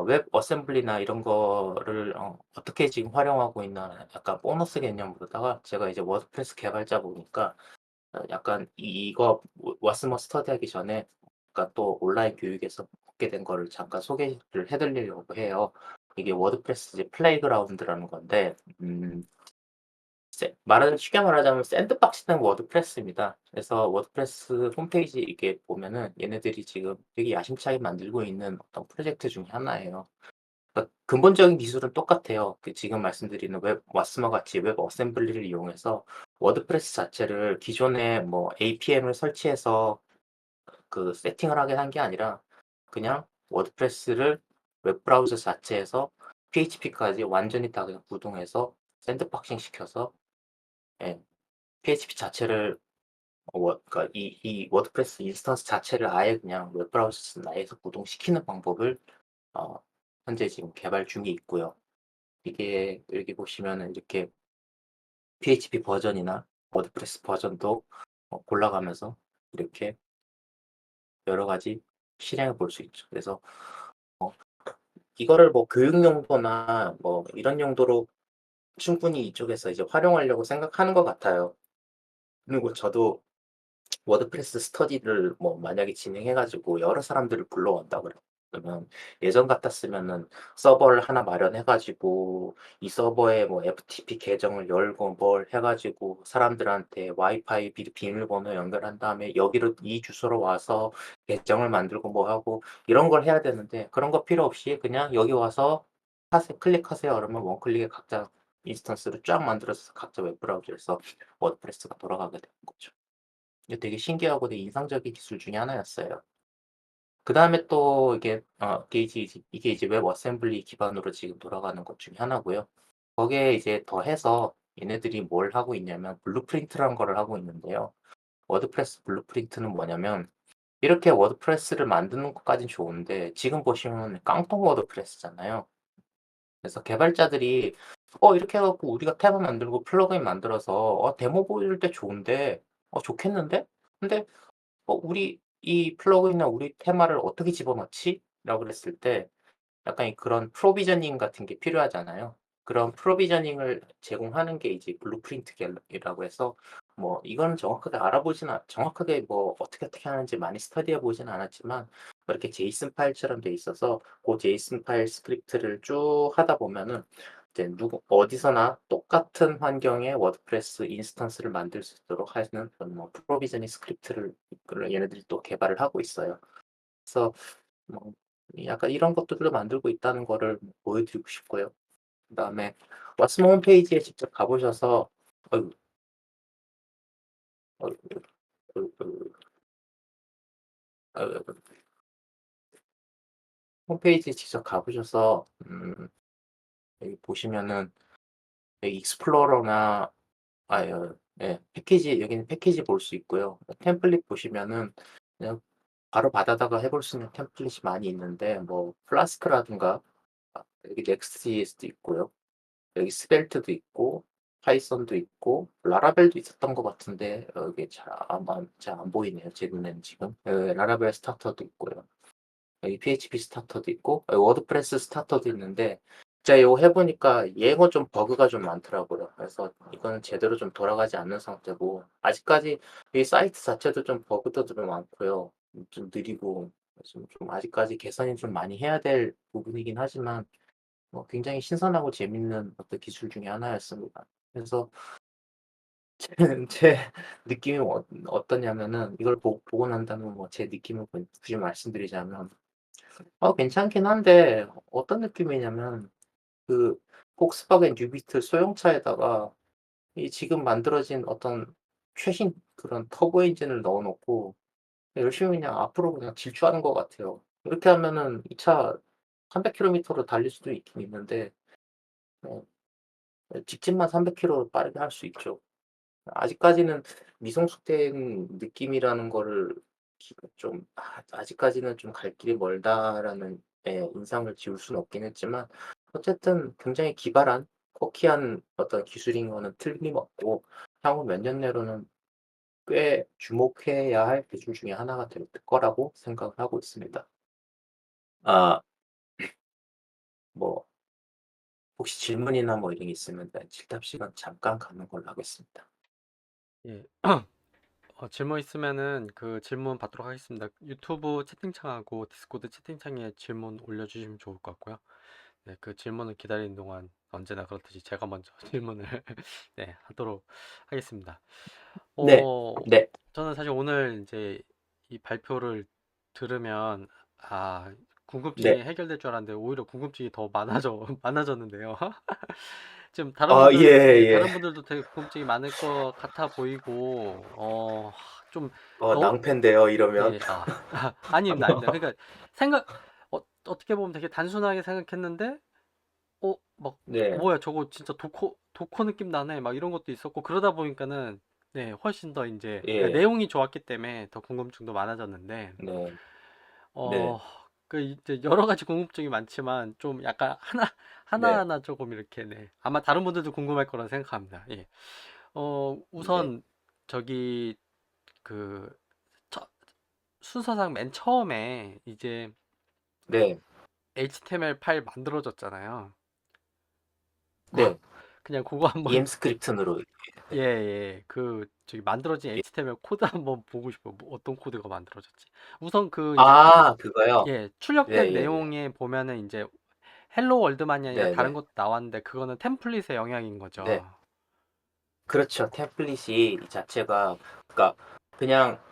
웹 어셈블리나 이런 거를 어떻게 지금 활용하고 있나 약간 보너스 개념으로다가 제가 이제 워드프레스 개발자 보니까 약간 이거 왓스머 스터디하기 전에 약간 또 온라인 교육에서 얻게 된 거를 잠깐 소개를 해 드리려고 해요. 이게 워드프레스 이제 플레이그라운드라는 건데 쉽게 말하자면 샌드박스된 워드프레스입니다. 그래서 워드프레스 홈페이지 이렇게 보면은 얘네들이 지금 되게 야심차게 만들고 있는 어떤 프로젝트 중에 하나예요. 그러니까 근본적인 기술은 똑같아요. 지금 말씀드리는 왓스머 같이 웹 어셈블리를 이용해서 워드프레스 자체를 기존에 뭐 APM을 설치해서 그 세팅을 하게 한 게 아니라 그냥 워드프레스를 웹 브라우저 자체에서 PHP까지 완전히 다 그냥 구동해서 샌드박싱 시켜서 예 PHP 자체를 그러니까 이 워드프레스 인스턴스 자체를 아예 그냥 웹 브라우저 내에서 구동시키는 방법을 어 현재 지금 개발 중에 있고요. 이게 여기 보시면은 이렇게 PHP 버전이나 워드프레스 버전도 골라가면서 이렇게 여러 가지 실행해 볼 수 있죠. 그래서 어 이거를 뭐 교육 용도나 뭐 이런 용도로 충분히 이쪽에서 이제 활용하려고 생각하는 것 같아요. 그리고 저도 워드프레스 스터디를 뭐 만약에 진행해 가지고 여러 사람들을 불러온다 그러면 예전 같았으면은 서버를 하나 마련해 가지고 이 서버에 뭐 FTP 계정을 열고 뭘 해 가지고 사람들한테 와이파이 비밀번호 연결한 다음에 여기로 이 주소로 와서 계정을 만들고 뭐 하고 이런 걸 해야 되는데 그런 거 필요 없이 그냥 여기 와서 클릭하세요 그러면 원클릭에 각자 인스턴스를 쫙 만들어서 각자 웹 브라우저에서 워드프레스가 돌아가게 되는 거죠. 이게 되게 신기하고 되게 인상적인 기술 중에 하나였어요. 그다음에 또 이게 이제 웹 어셈블리 기반으로 지금 돌아가는 것 중에 하나고요. 거기에 이제 더해서 얘네들이 뭘 하고 있냐면 블루프린트라는 거를 하고 있는데요. 워드프레스 블루프린트는 뭐냐면 이렇게 워드프레스를 만드는 것까진 좋은데 지금 보시면 깡통 워드프레스잖아요. 그래서 개발자들이 이렇게 해 갖고 우리가 탭을 만들고 플러그인 만들어서 데모 보여줄 때 좋은데 좋겠는데? 근데 우리 이 플러그인이나 우리 테마를 어떻게 집어넣지? 라고 그랬을 때 약간 그런 프로비저닝 같은 게 필요하잖아요. 그런 프로비저닝을 제공하는 게 이제 블루프린트 이라고 해서 뭐 이거는 정확하게 뭐 어떻게 하는지 많이 스터디해 보진 않았지만 이렇게 제이슨 파일처럼 돼 있어서 그 제이슨 파일 스크립트를 쭉 하다 보면은 이제 어디서나 똑같은 환경에 워드프레스 인스턴스를 만들 수 있도록 하는 그런 뭐 프로비저닝 스크립트를 얘네들이 또 개발을 하고 있어요. 그래서 뭐 약간 이런 것들도 만들고 있다는 거를 보여드리고 싶고요. 그다음에 왓스모 홈페이지에 직접 가 보셔서 어이구, 어이구, 어이구, 어이구, 홈페이지에 직접 가 보셔서 여기 보시면은 여기 익스플로러나 여기는 패키지 볼 수 있고요. 템플릿 보시면은 그냥 바로 받아다가 해볼 수 있는 템플릿이 많이 있는데 뭐 플라스크라든가 여기 Next.js도 있고요. 여기 스벨트도 있고 파이썬도 있고 라라벨도 있었던 것 같은데 여기 잘 안 보이네요. 제 눈에는 지금. 라라벨 스타터도 있고요. 여기 PHP 스타터도 있고 여기 워드프레스 스타터도 있는데 제가 이거 해 보니까 얘가 좀 버그가 좀 많더라고요. 그래서 이거는 제대로 좀 돌아가지 않는 상태고 아직까지 이 사이트 자체도 좀 버그도 좀 많고요. 좀 느리고 좀 아직까지 개선이 좀 많이 해야 될 부분이긴 하지만 굉장히 신선하고 재밌는 어떤 기술 중에 하나였습니다. 그래서 제 느낌이 어떠냐면은 이걸 보고 난 다음에 제 느낌을 굳이 말씀드리자면 괜찮긴 한데 어떤 느낌이냐면 그 폭스바겐 뉴비트 소형차에다가 이 지금 만들어진 어떤 최신 그런 터보 엔진을 넣어 놓고 열심히 그냥 앞으로 그냥 질주하는 것 같아요. 이렇게 하면은 이 차 300 킬로미터로 달릴 수도 있긴 있는데 어 직진만 300 킬로 빠르게 할 수 있죠. 아직까지는 미성숙된 느낌이라는 거를 좀 아직까지는 좀 '갈 길이 멀다.'라는 인상을 지울 수는 없긴 했지만 어쨌든 굉장히 기발한 코키한 어떤 기술인 거는 틀림없고 향후 몇 년 내로는 꽤 주목해야 할 기술 중에 하나가 될 거라고 생각을 하고 있습니다. 아 뭐 혹시 질문이나 이런 게 있으면 질답 시간 잠깐 갖는 걸로 하겠습니다. 예. 질문 있으면은 그 질문 받도록 하겠습니다. 유튜브 채팅창하고 디스코드 채팅창에 질문 올려주시면 좋을 것 같고요. 네, 그 질문을 기다리는 동안 언제나 그렇듯이 제가 먼저 질문을 네, 하도록 하겠습니다. 네. 어, 네. 저는 사실 오늘 이제 이 발표를 들으면 궁금증이 네. 해결될 줄 알았는데 오히려 궁금증이 더 많아졌는데요. 지금 예예. 다른 분들도 되게 궁금증이 많을 것 같아 보이고, 좀 너, 낭패인데요 이러면. 예, 아닙니다, 아닙니다. 그러니까 생각, 어떻게 보면 되게 단순하게 생각했는데, 막, 네. 뭐야, 저거 진짜 도코 느낌 나네. 막 이런 것도 있었고, 그러다 보니까는, 네, 훨씬 더 이제, 그러니까 예. 내용이 좋았기 때문에 더 궁금증도 많아졌는데, 네. 네. 어, 그 이제 여러 가지 궁금증이 많지만, 좀 약간 네. 하나하나 조금 이렇게, 네. 아마 다른 분들도 궁금할 거라 생각합니다. 예. 네. 우선, 저기, 그, 처- 순서상 맨 처음에 이제 네. HTML 파일 만들어졌잖아요. 네. 그냥 그거 한번 EM 스크립트로 예, 네. 예. 저기 만들어진 예. HTML 코드 한번 보고 싶어요. 뭐 어떤 코드가 만들어졌지. 우선 이제 그거요? 출력된 예예예. 내용에 보면은 이제 헬로 월드만이 아니라 다른 네네. 것도 나왔는데 그거는 템플릿의 영향인 네. 거죠. 그렇죠. 템플릿이 이 자체가 그러니까 그냥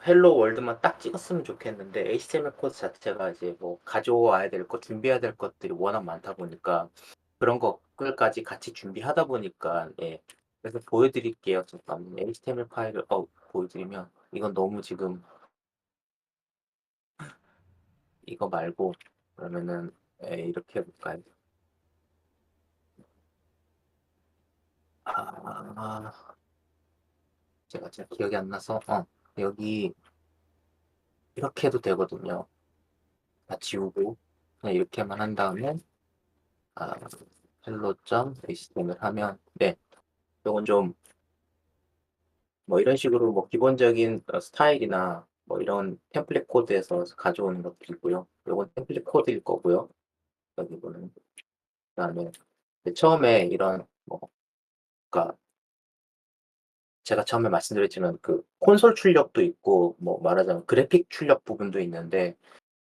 헬로 월드만 딱 찍었으면 좋겠는데 HTML 코드 자체가 이제 가져와야 될 것, 준비해야 될 것들이 워낙 많다 보니까 그런 것들까지 같이 준비하다 보니까 그래서 보여드릴게요. 잠깐만요. HTML 파일을 보여드리면 이건 너무 지금 이거 말고 그러면은 이렇게 해 볼까요? 아 제가 기억이 안 나서 여기 이렇게 해도 되거든요. 다 지우고 그냥 이렇게만 한 다음에 아 hello.html 하면 네 요건 좀 이런 식으로 기본적인 스타일이나 이런 템플릿 코드에서 가져오는 것들이고요. 요건 템플릿 코드일 거고요. 여기 보면 그다음에 처음에 이런 그러니까 제가 처음에 말씀드렸지만 그 콘솔 출력도 있고 말하자면 그래픽 출력 부분도 있는데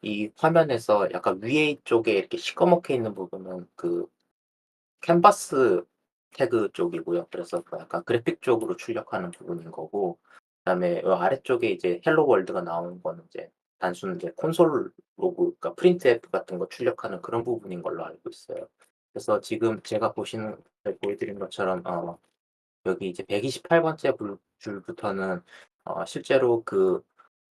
이 화면에서 약간 위에 쪽에 이렇게 시꺼멓게 있는 부분은 그 캔버스 태그 쪽이고요. 그래서 약간 그래픽 쪽으로 출력하는 부분인 거고 그다음에 요 아래쪽에 이제 헬로 월드가 나오는 거는 이제 단순 이제 콘솔 로그 그러니까 프린트에프 같은 거 출력하는 그런 부분인 걸로 알고 있어요. 그래서 지금 제가 보여드린 것처럼 여기 이제 128 번째 줄부터는 실제로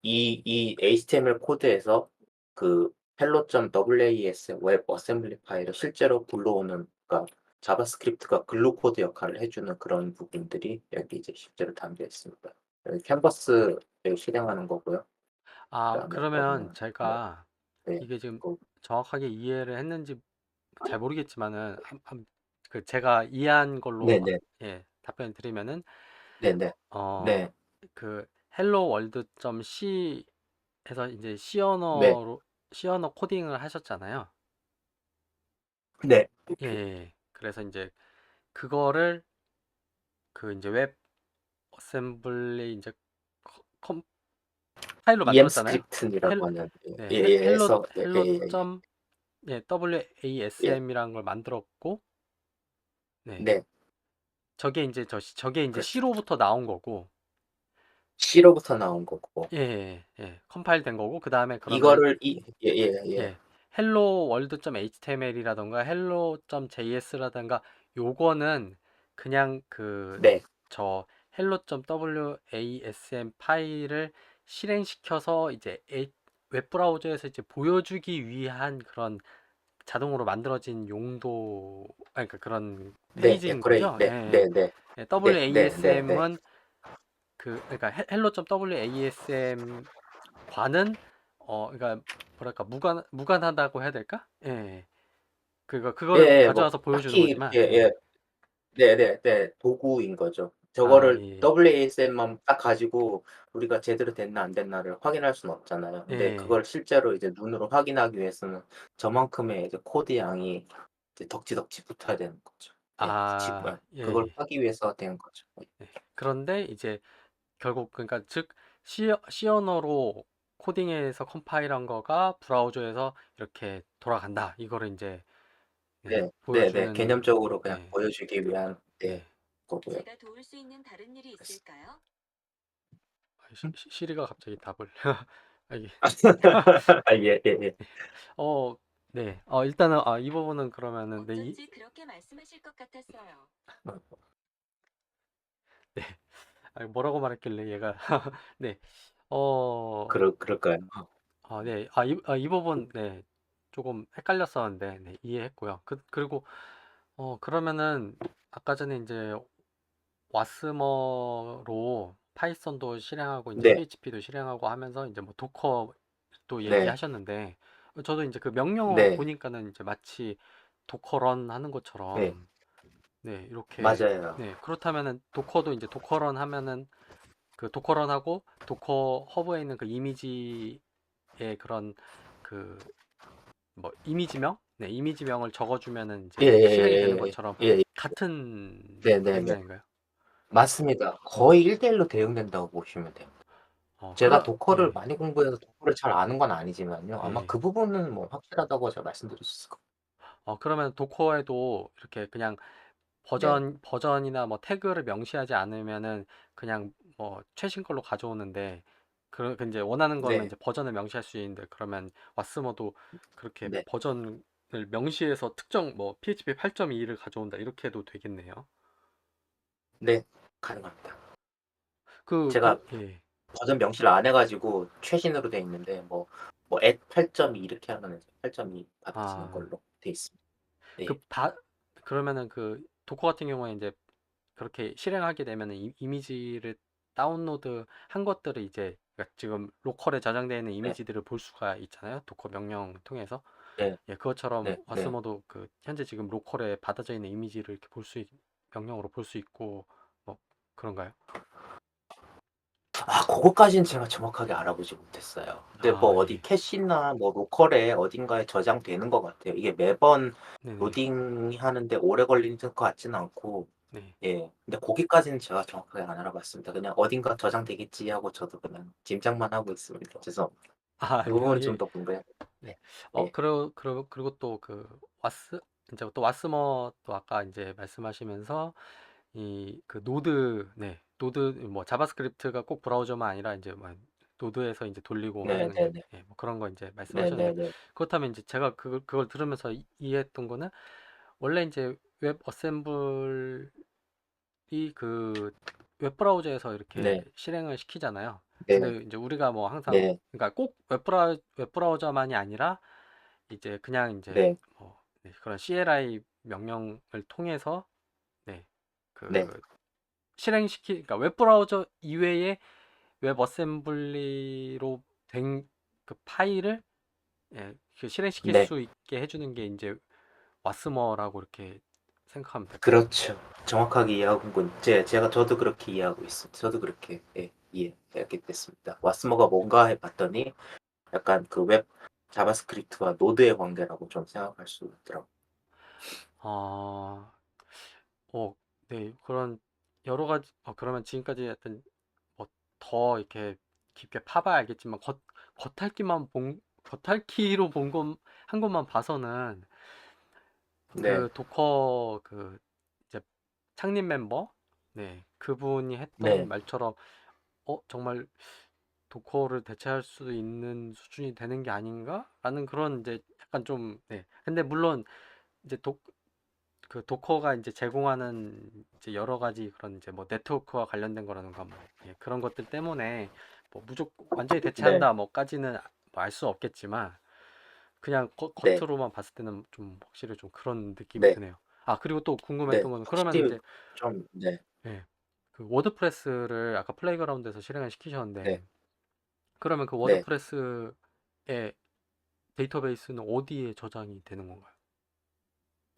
이 HTML 코드에서 그 hello.was 웹 어셈블리 파일을 실제로 불러오는 그러니까 자바스크립트가 글루 코드 역할을 해 주는 그런 부분들이 여기 이제 실제로 담겨 있습니다. 여기 캔버스에 실행하는 거고요. 그다음에 그러면 여기는 제가 네. 이게 지금 그 정확하게 이해를 했는지 잘 모르겠지만은 그 제가 이해한 걸로 네네. 예, 답변을 드리면은 네네. 어, 네. 그 hello world.c 해서 이제 네. C 언어 코딩을 하셨잖아요. 네. 예, 예, 예. 그래서 이제 그거를 그 이제 웹 어셈블리 이제 파일로 EM 만들었잖아요. 헬, 스크립트라고 하는 네, 헬로 예에서 네. 헬로 예예예. 점 예, 예. WASM이라는 걸 만들었고, 네, 네. 저게 이제 그렇죠. C로부터 나온 거고, C로부터 나온 거고 예, 예, 예, 컴파일 된 거고, 그 다음에 그러면은 이거를 이 예예예. 예, hello world.html이라던가 hello.js라던가 요거는 그냥 그 네. 저 hello.wasm 파일을 실행시켜서 이제 웹브라우저에서 이제 보여주기 위한 그런 자동으로 만들어진 용도, 아니, 그러니까 그런 네. 예 페이지인 그래 거죠. 예, 네. 예. 네네. 예, 네. 네. 네. 네. WASM은 그러니까 hello.wasm 과는 그러니까 뭐랄까 무관하다고 해야 될까? 예, 예. 그거를 예예. 뭐 가져와서 보여주는 딱히 거지만, 예. 예예. 네네네. 도구인 거죠. 아, 저거를 예, WASM만 딱 가지고 우리가 제대로 됐나 안 됐나를 확인할 수는 없잖아요. 예, 근데 예. 그걸 실제로 이제 눈으로 확인하기 위해서는 저만큼의 이제 코드 양이 이제 덕지덕지 붙어야 되는 거죠. 예. 아, 예, 그걸 예. 하기 위해서 된 거죠. 예. 그런데 이제 결국 그러니까 즉 C 언어로 코딩해서 컴파일한 거가 브라우저에서 이렇게 돌아간다. 이거를 이제 네, 네. 네네. 보여주는 개념적으로 그냥 네, 보여주기 위한 네 네. 거고요. 제가 도울 수 있는 다른 일이 그래서 있을까요? 시리가 갑자기 답을 아, 이게 아 예예예. 어, 네. 일단은 이 부분은 그러면은 네, 어쩐지 그렇게 말씀하실 것 같았어요. 네. 뭐라고 말했길래 얘가 네. 어, 그럴까요? 네. 이 부분 네. 조금 헷갈렸었는데 네, 이해했고요. 그리고 그러면은 아까 전에 이제 와스머로 파이썬도 실행하고 이제 네. PHP도 실행하고 하면서 이제 뭐 도커도 네. 얘기하셨는데 저도 이제 그 명령어 네. 보니까는 이제 마치 도커런 하는 네. 것처럼 네, 이렇게 맞아요. 네, 그렇다면은 도커도 이제 도커런 하면은 그 도커런하고 도커 허브에 있는 그 이미지의 그런 그 뭐 이미지명? 네, 이미지명을 적어주면은 이제 실행이 되는 예예예예예. 것처럼 예. 같은 네네네. 맥락인가요? 맞습니다. 어, 거의 1대1로 대응된다고 보시면 돼요. 제가 도커를 예, 많이 공부해서 도커를 잘 아는 건 아니지만요. 아마 예. 그 부분은 뭐 확실하다고 제가 말씀드릴 수 있을 것 같아요. 그러면 도커에도 이렇게 그냥 네. 버전이나 뭐 태그를 명시하지 않으면은 그냥 뭐 최신 걸로 가져오는데 그 이제 원하는 거면 네. 이제 버전을 명시할 수 있는데 그러면 왓스모도 그렇게 네. 버전을 명시해서 특정 뭐 PHP 8.2를 가져온다 이렇게 해도 되겠네요. 네. 가능합니다. 제가 예. 버전 명시를 안 해 가지고 최신으로 돼 있는데 at 8.2 이렇게 하면 이제 8.2 받아지는 아, 걸로 돼 있습니다. 그 네. 그러면은 그 도커 같은 경우에 이제 그렇게 실행하게 되면은 이미지를 다운로드 한 것들을 이제 그러니까 지금 로컬에 저장되어 있는 네. 이미지들을 볼 수가 있잖아요. 도커 명령 통해서. 네. 예, 그것처럼 네. 네. 와스모도 그 현재 지금 로컬에 받아져 있는 이미지를 이렇게 명령으로 볼 수 있고 뭐 그런가요? 고거까지는 제가 정확하게 알아보지 못했어요. 근데 뭐 아, 어디 예. 캐시나 뭐 로컬에 어딘가에 저장되는 것 같아요. 이게 매번 네네. 로딩하는데 오래 걸리는 것 같지는 않고 네. 예. 근데 거기까지는 제가 정확하게 안 알아봤습니다. 그냥 '어딘가 저장되겠지.' 하고 저도 그냥 짐작만 하고 있습니다. 죄송합니다. 그 아니요. 부분은 좀 예. 더 궁금해요. 네. 예. 그리고 또 그 이제 또 와스머 또 아까 이제 말씀하시면서 이 그 노드 뭐 자바스크립트가 꼭 브라우저만 아니라 이제 뭐 노드에서 이제 돌리고 하는 네네네. 예, 뭐 그런 거 이제 말씀하셨는데 네네네. 그렇다면 이제 제가 그걸 들으면서 이해했던 거는 원래 이제 웹 어셈블이 그 웹브라우저에서 이렇게 네. 실행을 시키잖아요. 네. 근데 이제 우리가 뭐 항상 네. 그러니까 꼭 웹브라우저만이 아니라 이제 그냥 이제 네. 뭐 네, 그런 CLI 명령을 통해서 네, 네. 그 그러니까 웹브라우저 이외의 웹 어셈블리로 된 그 파일을 예, 그 실행시킬 네. 수 있게 해주는 게 이제 왓스머라고 이렇게 생각하면 될까요? 그렇죠. 정확하게 이해하고 군 저도 그렇게 이해하고 있습니다. 저도 그렇게 이해하게 됐습니다. 왓스머가 뭔가 해봤더니 약간 그 웹 자바스크립트와 노드의 관계라고 좀 생각할 수 있더라고요. 아, 어, 네, 그런 여러 가지, 그러면 지금까지 하여튼 뭐 더 이렇게 깊게 파봐야 알겠지만 겉핥기로 한 것만 봐서는 네, 그 도커 이제 창립 멤버, 네, 그분이 했던 네, 말처럼 정말 도커를 대체할 수 있는 수준이 되는 게 아닌가라는 그런 이제 약간 좀, 네. 근데 물론 이제 도커가 이제 제공하는 이제 여러 가지 그런 이제 뭐 네트워크와 관련된 거라든가 뭐 그런 것들 때문에 뭐 무조건 완전히 네, 대체한다 뭐까지는 알 수 없겠지만 그냥 네, 겉으로만 봤을 때는 좀 확실히 좀 그런 느낌이 네, 드네요. 아, 그리고 또 네. 궁금했던 거는 그러면 확실히 이제 좀, 네, 예, 그 워드프레스를 아까 플레이그라운드에서 실행을 시키셨는데 네, 그러면 그 네. 워드프레스의 데이터베이스는 어디에 저장이 되는 건가요?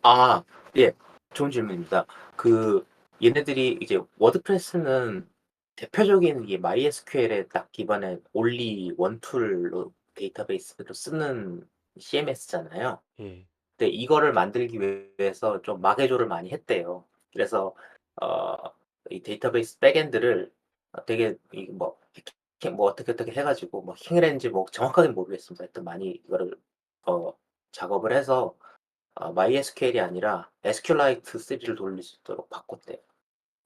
아, 예. 좋은 질문입니다. 그 얘네들이 이제 워드프레스는 대표적인 게 MySQL에 딱 기반의 only one 툴로 데이터베이스로 쓰는 CMS잖아요. 예. 근데 이거를 만들기 위해서 좀 마개조를 많이 했대요. 그래서 어 이 데이터베이스 백엔드를 되게 뭐 어떻게 해 가지고 뭐 행을 했는지 뭐 정확하게는 모르겠습니다. 하여튼 많이 이거를 어 작업을 해서 MySQL이 아니라 SQLite 3를 돌릴 수 있도록 바꿨대요.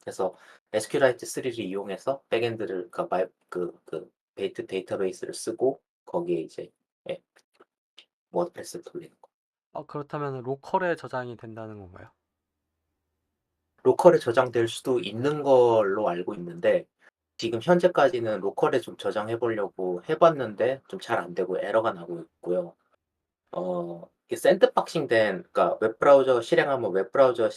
그래서 SQLite 3를 이용해서 백엔드를 그러니까 데이터베이스를 쓰고 거기에 이제 예 워드프레스를 돌리는 거. 그렇다면 로컬에 저장이 된다는 건가요? 로컬에 저장될 수도 있는 걸로 알고 있는데 지금 현재까지는 로컬에 좀 저장해 보려고 해 봤는데 좀 잘 안 되고 에러가 나고 있고요. 이게 샌드박싱된 그러니까 웹브라우저 실행하면 웹브라우저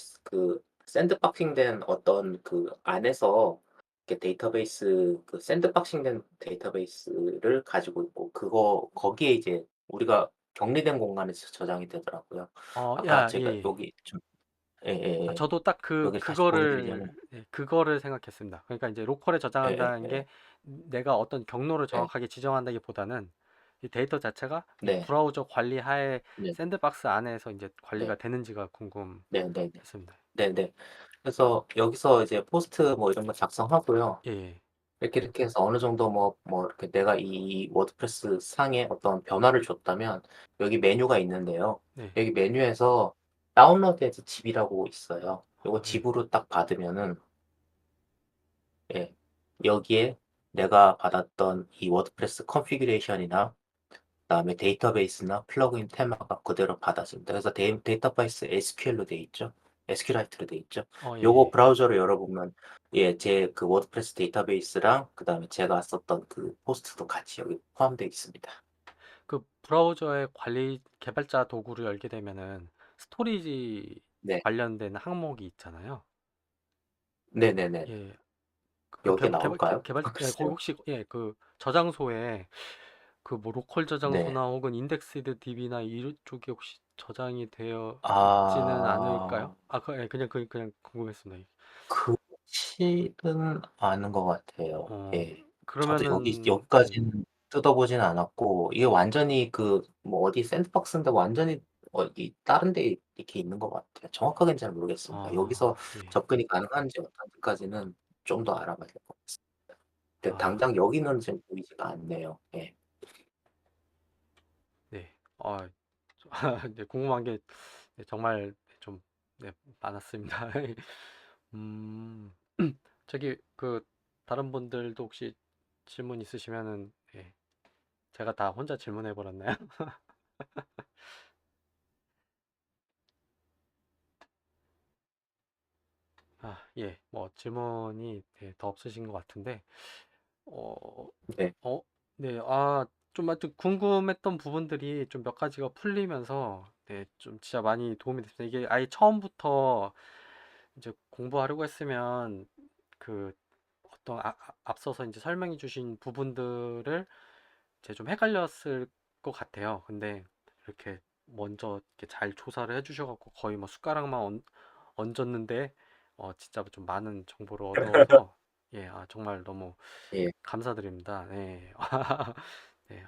샌드박싱된 어떤 그 안에서 이렇게 데이터베이스 샌드박싱된 데이터베이스를 가지고 있고 거기에 이제 우리가 격리된 공간에서 저장이 되더라고요. 아까 야, 예, 제가 예. 여기 좀 예예예. 저도 딱 여기를 다시 보여 드리자면 그거를 생각했습니다. 그러니까 이제 로컬에 저장한다는 예예예. 게 내가 어떤 경로를 네. 정확하게 지정한다기보다는 이 데이터 자체가 이 네. 브라우저 관리 하에 네. 샌드박스 안에서 이제 관리가 네. 되는지가 궁금했습니다. 네네네. 네네. 그래서 여기서 이제 포스트 뭐 이런 거 작성하고요. 예, 예. 이렇게 해서 어느 정도 이렇게 내가 이 워드프레스 상에 어떤 변화를 줬다면 여기 메뉴가 있는데요. 네. 여기 메뉴에서 다운로드 에서 집이라고 있어요. 요거 네. 집으로 딱 받으면은 예 여기에 내가 받았던 이 워드프레스 컨피규레이션이나 그다음에 데이터베이스나 플러그인 테마가 그대로 받아집니다. 그래서 데이터베이스 SQL로 돼 있죠. SQLite로 돼 있죠. 예, 요거 예. 브라우저를 열어보면 제 그 워드프레스 데이터베이스랑 그다음에 제가 썼던 그 포스트도 같이 여기 포함되어 있습니다. 그 브라우저의 관리 개발자 도구를 열게 되면은 스토리지 네. 관련된 항목이 있잖아요. 네네네. 예. 그 여기에 나올까요? 예, 거기 글쎄요. 혹시 그 저장소에 그 뭐 로컬 네. 저장소나 혹은 인덱스드 DB나 이쪽에 혹시 저장이 되어 있지는 아. 않을까요? 예, 그냥 궁금했습니다. 그렇지는 않은 것 같아요. 어, 예. 저도 그러면은 여기까지는 뜯어보진 않았고 이게 완전히 뭐 어디 샌드박스인데 완전히 이 다른 데 이렇게 있는 것 같아요. 정확하게는 잘 모르겠습니다. 여기서 예. 접근이 가능한지 어떤지까지는 좀 더 알아봐야 될 것 같습니다. 근데 아, 당장 여기는 지금 보이지가 않네요. 예. 네. 네, 궁금한 게 정말 좀 많았습니다. 음, 저기 다른 분들도 혹시 질문 있으시면은 제가 다 혼자 질문해 버렸나요? 예. 뭐 질문이 더 없으신 것 같은데 어, 네. 어, 네. 좀 하여튼 궁금했던 부분들이 좀 몇 가지가 풀리면서 좀 진짜 많이 도움이 됐습니다. 이게 아예 처음부터 이제 공부하려고 했으면 그 어떤 앞서서 이제 설명해 주신 부분들을 이제 좀 헷갈렸을 것 같아요. 근데 이렇게 먼저 이렇게 잘 조사를 해주셔갖고 거의 뭐 숟가락만 얹었는데 진짜 좀 많은 정보를 얻어서 예, 정말 너무 예. 감사드립니다. 네. 네,